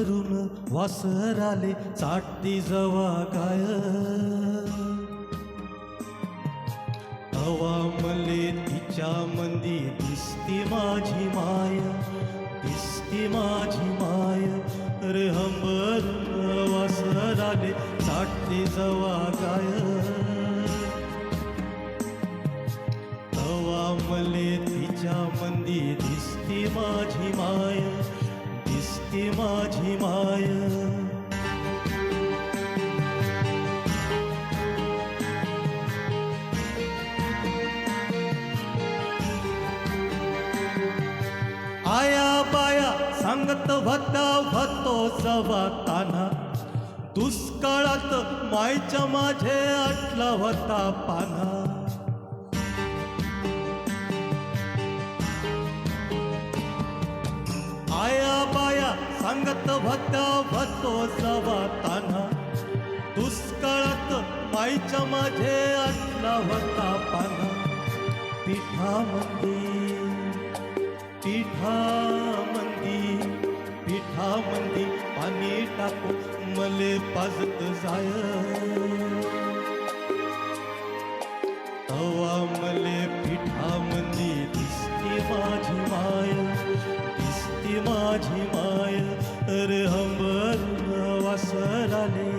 अंबरून वासराले चाटती जवा गाय हवा मले तिच्या मंदी दिसती माझी माय दिसती माझी माय रे अंबरून वासराले चाटती जवा गाय हवा मले तिच्या मंदी दिसती माझी माय दिसती माझी माय आया बाया सांगत होता होतो जवा कान्हा दुष्काळात मायच्या माझे आटला होता पान्हा आया बाया सांगत होता होतो जवा कान्हा दुष्काळात मायच्या माझे आटला होता पान्हा पिठामंदी पाणी टाकू मले पाजत जाय तवा मले पिठामंदी दिसती माझी माय दिसती माझी माय रे अंबरून वासराले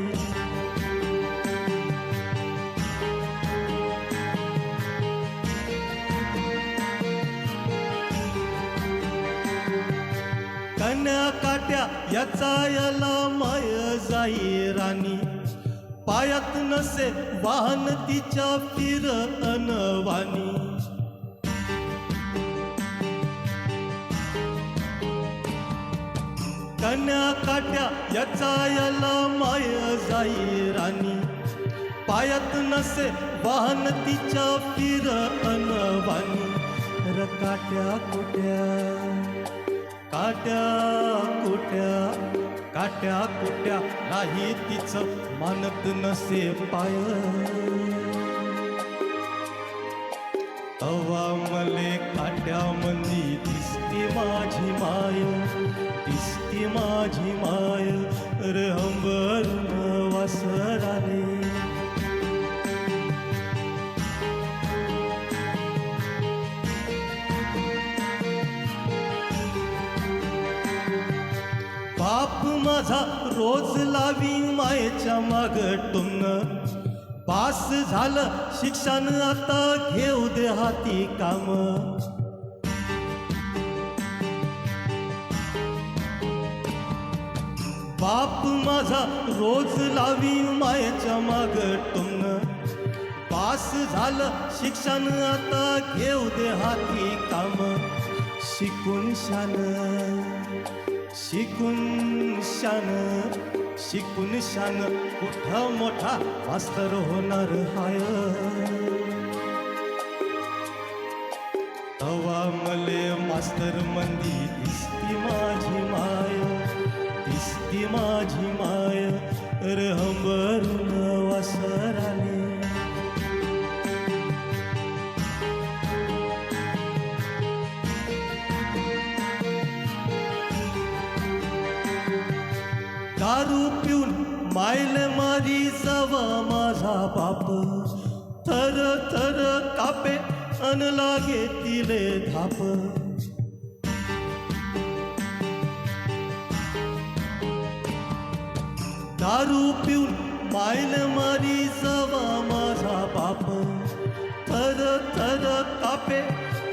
कन्या काट्या याचा याला माय जाई राणी पायात नसे वाहन तिच्या फिर अनवानी कन्या काट्या याचा याला माय जाई राणी पायात नसे वाहन तिच्या फिर अनवानी र काट्या कुट्या नाही तिचं मानत नसे पाय तवा मले काट्यामंदी दिसती माझी माय दिसती माझी माय रे अंबरून वासराले बाप माझा रोज लावी मायेच्या माग टुमन पास झालं शिक्षण आता घेऊ दे हाती काम बाप माझा रोज लावी मायेच्या माग टुमन पास झालं शिक्षण आता घेऊ दे हाती काम शिकून शान कुठं मोठा मास्तर होणार हाय तवा मले मास्तर मंदी दिसती माझी माय दिसती माझी माय रे अंबरून वासराले दारू पिऊन मायले मारी जावा माझा बाप थर थर कापे अन लागे तिले धाप दारू पिऊन मायले मारी जावा माझा बाप थर थर कापे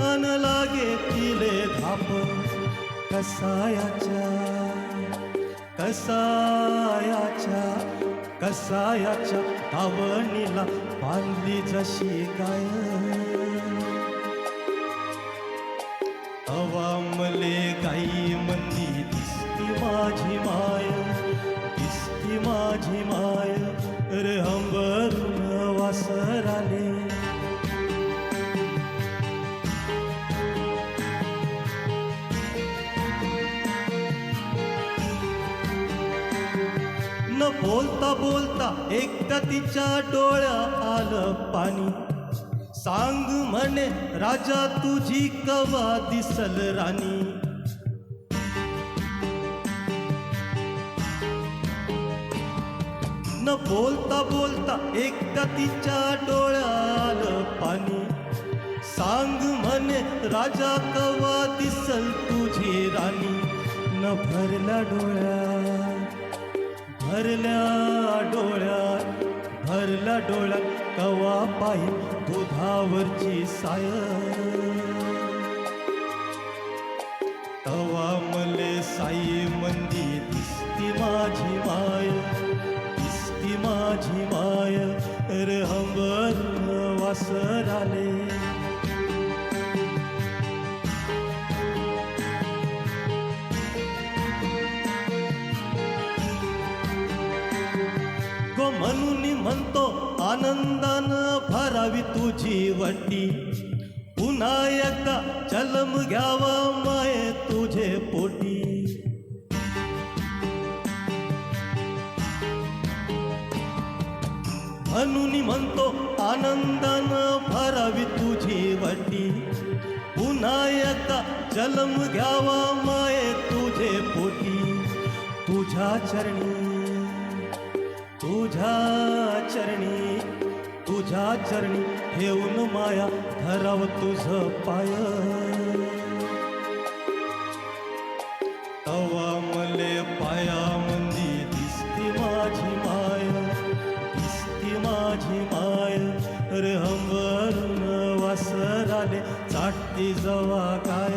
अन लागे तिले धाप कसायाच्या धावणीला बांधली जशी गाय हवा मले गाई मंदी दिसती माझी माय दिसती माझी माय रे अंबरून वासराले न बोलता बोलता एकदा तिच्या डोळ्या आलं पाणी सांग म्हणे राजा तुझी कवा दिसल राणी न बोलता बोलता एकदा तिच्या डोळ्याल पाणी सांग म्हणे राजा कवा दिसल तुझी राणी न भरल्या डोळ्यात कवा पाहि दुधावरची साय तवा मले साई मंदी दिसती माझी माय रे हंबर वासर आले गो म्हणून म्हणतो आनंदानं भरावी तुझी वटी पुन्हा एकदा जन्म घ्यावा माये तुझे पोटी म्हणून म्हणतो आनंदानं भरावी तुझी वटी पुन्हा एकदा जन्म घ्यावा माये तुझे पोटी तुझ्या चरणी ठेवून माया धराव तुझ पाय तवा मले पाया मंदी दिसती माझी माय रे हंबरून वासर आले चाटती जवा काय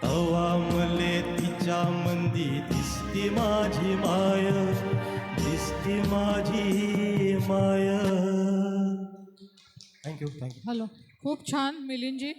तवा मले तिच्या मंदी दिसती माझी माय थँक्यू हॅलो, खूप छान मिलिंदजी.